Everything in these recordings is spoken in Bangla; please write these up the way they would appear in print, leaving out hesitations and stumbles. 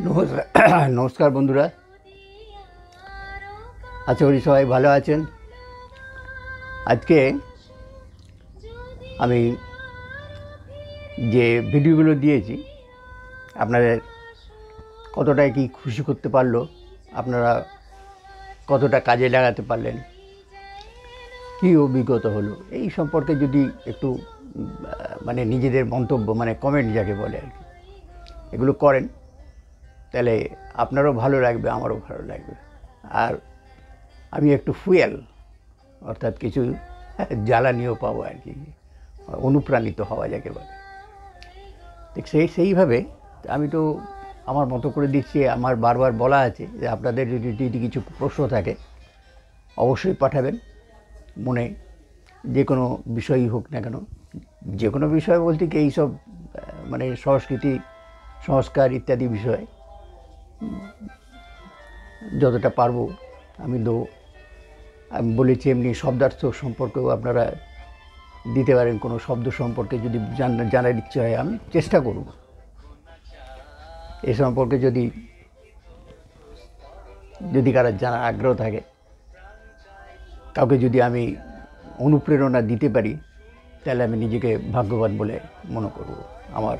নমস্কার বন্ধুরা, আশা করি সবাই ভালো আছেন। আজকে আমি যে ভিডিওগুলো দিয়েছি আপনাদের কতটাই কি খুশি করতে পারলো, আপনারা কতটা কাজে লাগাতে পারলেন, কী অভিজ্ঞতা হলো, এই সম্পর্কে যদি একটু মানে নিজেদের মন্তব্য মানে কমেন্ট যাকে বলে আর কি এগুলো করেন, তাহলে আপনারও ভালো লাগবে, আমারও ভালো লাগবে। আর আমি একটু ফুয়েল অর্থাৎ কিছু জ্বালানিও পাবো আর কি, অনুপ্রাণিত হওয়া যাকে বলে। ঠিক সেইভাবে আমি তো আমার মতো করে দিচ্ছি। আমার বারবার বলা আছে যে আপনাদের যদি কিছু প্রশ্ন থাকে অবশ্যই পাঠাবেন, মনে যে কোনো বিষয়ই হোক না কেন। যে কোনো বিষয় বলতে কি এইসব মানে সংস্কৃতি সংস্কার ইত্যাদি বিষয় যতটা পারবো আমি দেবো। আমি বলেছি এমনি শব্দার্থ সম্পর্কেও আপনারা দিতে পারেন, কোনো শব্দ সম্পর্কে যদি জানার ইচ্ছে হয় আমি চেষ্টা করব। এ সম্পর্কে যদি কারোর জানার আগ্রহ থাকে, কাউকে যদি আমি অনুপ্রেরণা দিতে পারি, তাহলে আমি নিজেকে ভাগ্যবান বলে মনে করব। আমার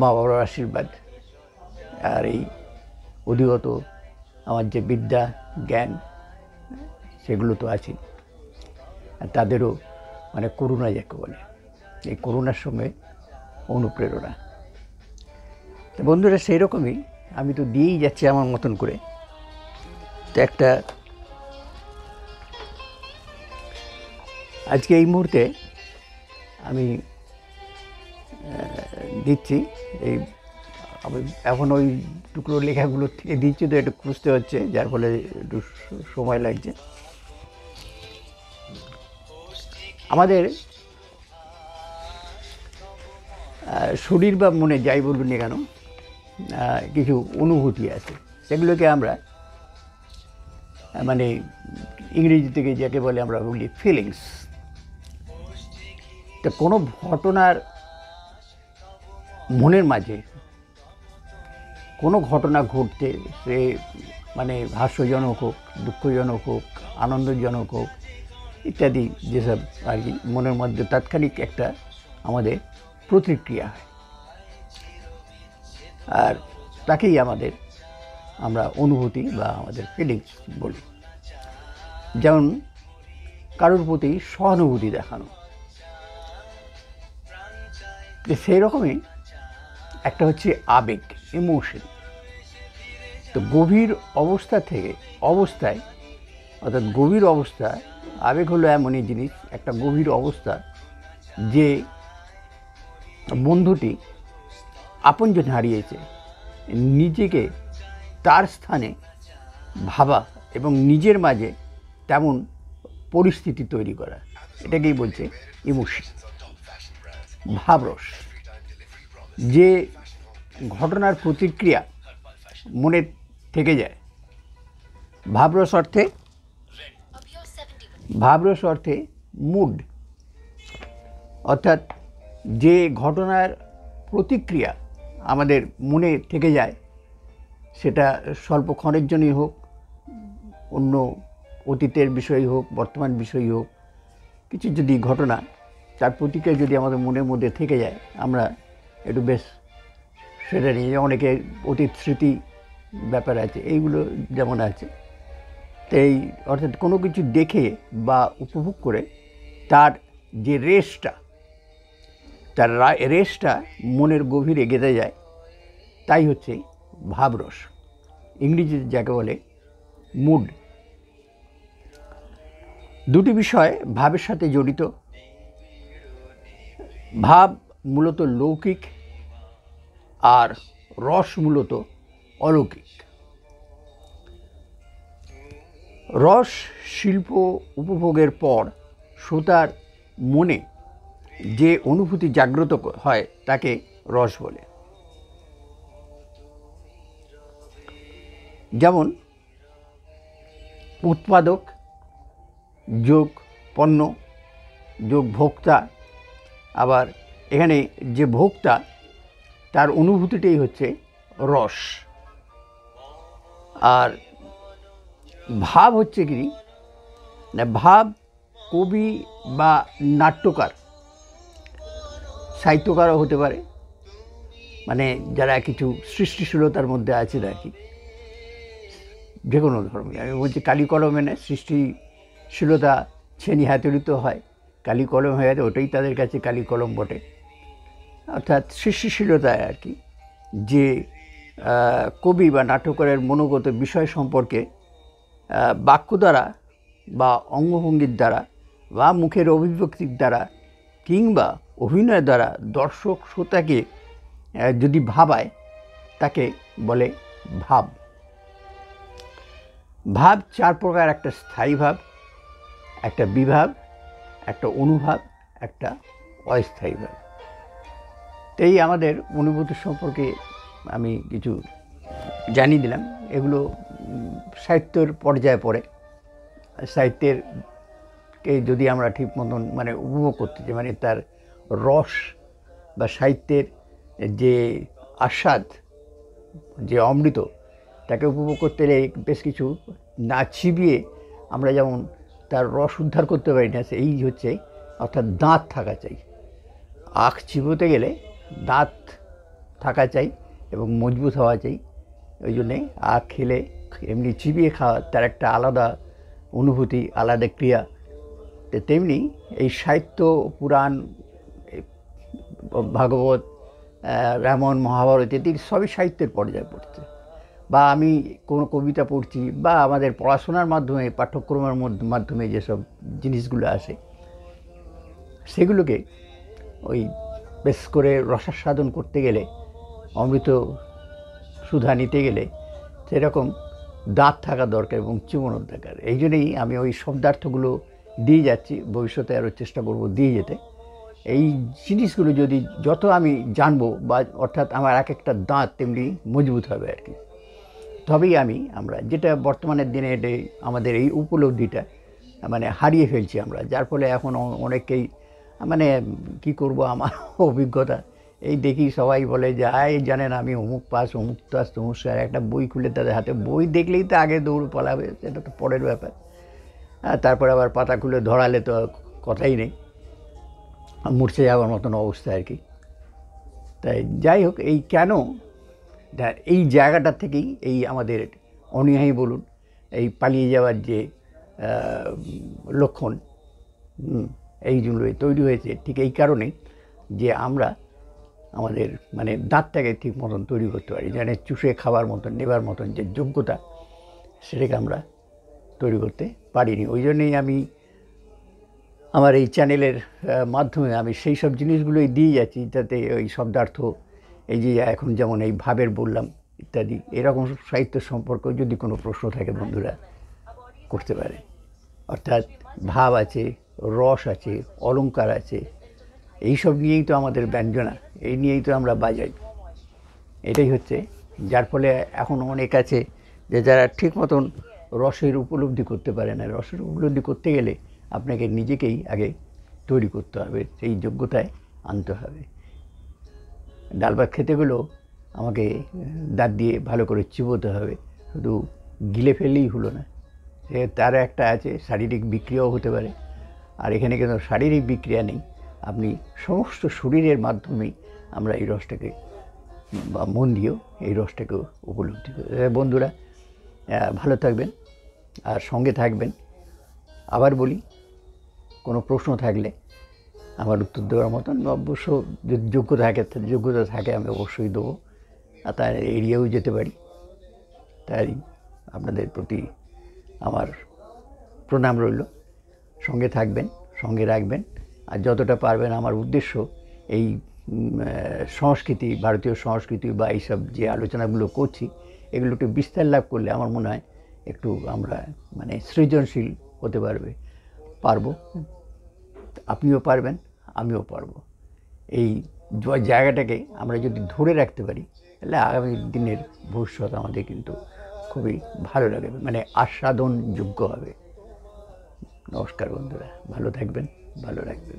মা বাবার আশীর্বাদ আর এই অধিগত আমার যে বিদ্যা জ্ঞান সেগুলো তো আছে, আর তাদেরও মানে করুণা যাকে বলে, এই করুণার সময় অনুপ্রেরণা। তো বন্ধুরা, সেই রকমই আমি তো দিয়েই যাচ্ছি আমার মতন করে। তো একটা আজকে এই মুহূর্তে আমি দিচ্ছি, এই আমি এখন ওই টুকরো লেখাগুলোর থেকে দিচ্ছি, তো একটু খুঁজতে হচ্ছে, যার ফলে একটু সময় লাগছে। আমাদের শরীর বা মনে যাই বলবেন না কেন, কিছু অনুভূতি আছে, সেগুলোকে আমরা মানে ইংরেজি থেকে যাকে বলে আমরা বলি ফিলিংস। তো কোনো ঘটনার মনের মাঝে কোনো ঘটনা ঘটতে, সে মানে হাস্যজনক হোক, দুঃখজনক হোক, আনন্দজনক হোক ইত্যাদি, যেসব আর কি মনের মধ্যে তাৎক্ষণিক একটা আমাদের প্রতিক্রিয়া হয়, আর তাকেই আমরা অনুভূতি বা আমাদের ফিলিংস বলি। যেমন কারোর প্রতি সহানুভূতি দেখানো, সেই রকমই একটা হচ্ছে আবেগ, ইমোশন। তো গভীর অবস্থা থেকে অবস্থায়, অর্থাৎ গভীর অবস্থা, আবেগ হলো এমনই জিনিস, একটা গভীর অবস্থা যে বন্ধুটি আপনজন হারিয়েছে, নিজেকে তার স্থানে ভাবা এবং নিজের মাঝে তেমন পরিস্থিতি তৈরি করা, এটাকেই বলছে ইমোশন, ভাবরস। যে ঘটনার প্রতিক্রিয়া মনে থেকে যায়, ভাবরস অর্থে মুড, অর্থাৎ যে ঘটনার প্রতিক্রিয়া আমাদের মনে থেকে যায়, সেটা স্বল্পক্ষণের জন্যই হোক, অন্য অতীতের বিষয় হোক, বর্তমান বিষয় হোক, কিছু যদি ঘটনা তার প্রতিক্রিয়া যদি আমাদের মনের মধ্যে থেকে যায়, আমরা একটু বেশ সেটা নিয়ে, অনেকে অতীত স্মৃতি ব্যাপার আছে, এইগুলো যেমন আছে। তো এই অর্থাৎ কোনো কিছু দেখে বা উপভোগ করে তার যে রেশটা মনের গভীরে গেঁথে যায়, তাই হচ্ছে ভাবরস, ইংরেজিতে যাকে বলে মুড। দুটি বিষয় ভাবের সাথে জড়িত। ভাব মূলত লৌকিক আর রস মূলত অলৌকিক। রস শিল্প উপভোগের পর শ্রোতার মনে যে অনুভূতি জাগ্রত হয় তাকে রস বলে। যেমন উৎপাদক যোগ পণ্য যোগ ভোক্তা, আবার এখানে যে ভোক্তা তার অনুভূতিটাই হচ্ছে রস। আর ভাব হচ্ছে কি না, ভাব কবি বা নাট্যকার, সাহিত্যকারও হতে পারে, মানে যারা কিছু সৃষ্টিশীলতার মধ্যে আছে আর কি, যে কোনো ধর্মে। আমি বলছি কালি কলমে না, সৃষ্টিশীলতা ছেনি হাতুড়িতে হয়, কালি কলম হয়ে যায়, ওটাই তাদের কাছে কালি কলম বটে। অর্থাৎ সৃষ্টিশীলতায় আর কি, যে কবি বা নাট্যকারের মনোগত বিষয় সম্পর্কে বাক্য দ্বারা বা অঙ্গভঙ্গির দ্বারা বা মুখের অভিব্যক্তির দ্বারা কিংবা অভিনয় দ্বারা দর্শক শ্রোতাকে যদি ভাবায়, তাকে বলে ভাব। ভাব চার প্রকার: একটা স্থায়ী ভাব, একটা বিভাব, একটা অনুভাব, একটা অস্থায়ী ভাব। এই আমাদের অনুভূতি সম্পর্কে আমি কিছু জানিয়ে দিলাম। এগুলো সাহিত্যের পর্যায়ে পড়ে। সাহিত্যের কে যদি আমরা ঠিক মতন মানে উপভোগ করতে চাই, মানে তার রস বা সাহিত্যের যে আস্বাদ, যে অমৃত, তাকে উপভোগ করতে গেলে বেশ কিছু না চিবিয়ে আমরা যেমন তার রস উদ্ধার করতে পারি না, এই হচ্ছে, অর্থাৎ দাঁত থাকা চাই। আখ চিবোতে গেলে দাঁত থাকা চাই এবং মজবুত হওয়া চাই। ওই জন্যে আখ খেলে এমনি চিবিয়ে খাওয়া তার একটা আলাদা অনুভূতি, আলাদা ক্রিয়া। তেমনি এই সাহিত্য, পুরাণ, ভাগবত, রামায়ণ, মহাভারত ইত্যাদি সবই সাহিত্যের পর্যায়ে পড়ছে। বা আমি কোনো কবিতা পড়ছি বা আমাদের পড়াশোনার মাধ্যমে, পাঠ্যক্রমের মাধ্যমে যেসব জিনিসগুলো আসে, সেগুলোকে ওই বেশ করে রসাস্বাদন করতে গেলে, অমৃত সুধা নিতে গেলে সেরকম দাঁত থাকা দরকার এবং চিবনোর দরকার। এই জন্যই আমি ওই শব্দার্থগুলো দিয়ে যাচ্ছি, ভবিষ্যতে আরও চেষ্টা করব দিয়ে যেতে। এই জিনিসগুলো যদি যত আমি জানবো, বা অর্থাৎ আমার এক একটা দাঁত তেমনি মজবুত হবে আর কি, তবেই আমরা যেটা বর্তমানের দিনে আমাদের এই উপলব্ধিটা মানে হারিয়ে ফেলছি আমরা, যার ফলে এখন অনেকেই মানে কি করব, আমার অভিজ্ঞতা এই দেখি সবাই বলে যে জানেন আমি অমুক পাস, অমুক পাস, তমুক স্যার, একটা বই খুলে তাদের হাতে বই দেখলেই তো আগে দৌড় পালাবে, সেটা তো পরের ব্যাপার। তারপরে আবার পাতা খুলে ধরালে তো কথাই নেই, মূর্ছে যাওয়ার মতন অবস্থা আর কি। তাই যাই হোক, এই কেন এই জায়গাটা থেকেই এই আমাদের অনীহাই বলুন, এই পালিয়ে যাওয়ার যে লক্ষণ, এইগুলো তৈরি হয়েছে ঠিক এই কারণেই যে আমরা আমাদের মানে দাঁতটাকে ঠিক মতন তৈরি করতে পারি, যেন চুষে খাবার মতন, নেবার মতন যে যোগ্যতা, সেটাকে আমরা তৈরি করতে পারিনি। ওই জন্যেই আমি আমার এই চ্যানেলের মাধ্যমে আমি সেই সব জিনিসগুলোই দিয়ে যাচ্ছি, যাতে ওই শব্দার্থ, এই যে এখন যেমন এই ভাবের বললাম ইত্যাদি, এরকম সাহিত্য সম্পর্কে যদি কোনো প্রশ্ন থাকে বন্ধুরা করতে পারে। অর্থাৎ ভাব আছে, রস আছে, অলঙ্কার আছে, এইসব নিয়েই তো আমাদের ব্যঞ্জনা, এই নিয়েই তো আমরা বাজাই। এটাই হচ্ছে, যার ফলে এখন অনেক আছে যে যারা ঠিক মতন রসের উপলব্ধি করতে পারে না। রসের উপলব্ধি করতে গেলে আপনাকে নিজেকেই আগে তৈরি করতে হবে, সেই যোগ্যতায় আনতে হবে। ডাল ভাত খেতে গেলেও আমাকে দাঁত দিয়ে ভালো করে চিবোতে হবে, শুধু গিলে ফেললেই হলো না, সে তার একটা আছে শারীরিক বিক্রিয়াও হতে পারে। আর এখানে কিন্তু শারীরিক বিক্রিয়া নেই, আপনি সমস্ত শরীরের মাধ্যমেই আমরা এই রসটাকে বা মন দিয়েও এই রসটাকেও উপলব্ধি করি। বন্ধুরা ভালো থাকবেন আর সঙ্গে থাকবেন। আবার বলি, কোনো প্রশ্ন থাকলে আমার উত্তর দেওয়ার মতন অবশ্য যদি যোগ্যতা থাকে আমি অবশ্যই দেবো, আর তার এড়িয়েও যেতে পারি। তাই আপনাদের প্রতি আমার প্রণাম রইল। সঙ্গে থাকবেন, সঙ্গে রাখবেন, আর যতটা পারবেন আমার উদ্দেশ্য এই সংস্কৃতি, ভারতীয় সংস্কৃতি বা এইসব যে আলোচনাগুলো করছি, এগুলো একটু বিস্তার লাভ করলে আমার মনে হয় একটু আমরা মানে সৃজনশীল হতে পারবো। আপনিও পারবেন, আমিও পারবো। এই জায়গাটাকে আমরা যদি ধরে রাখতে পারি, তাহলে আগামী দিনের ভবিষ্যৎ আমাদের কিন্তু খুবই ভালো লাগবে, মানে আস্বাদনযোগ্য হবে। নমস্কার বন্ধুরা, ভালো থাকবেন, ভালো রাখবেন।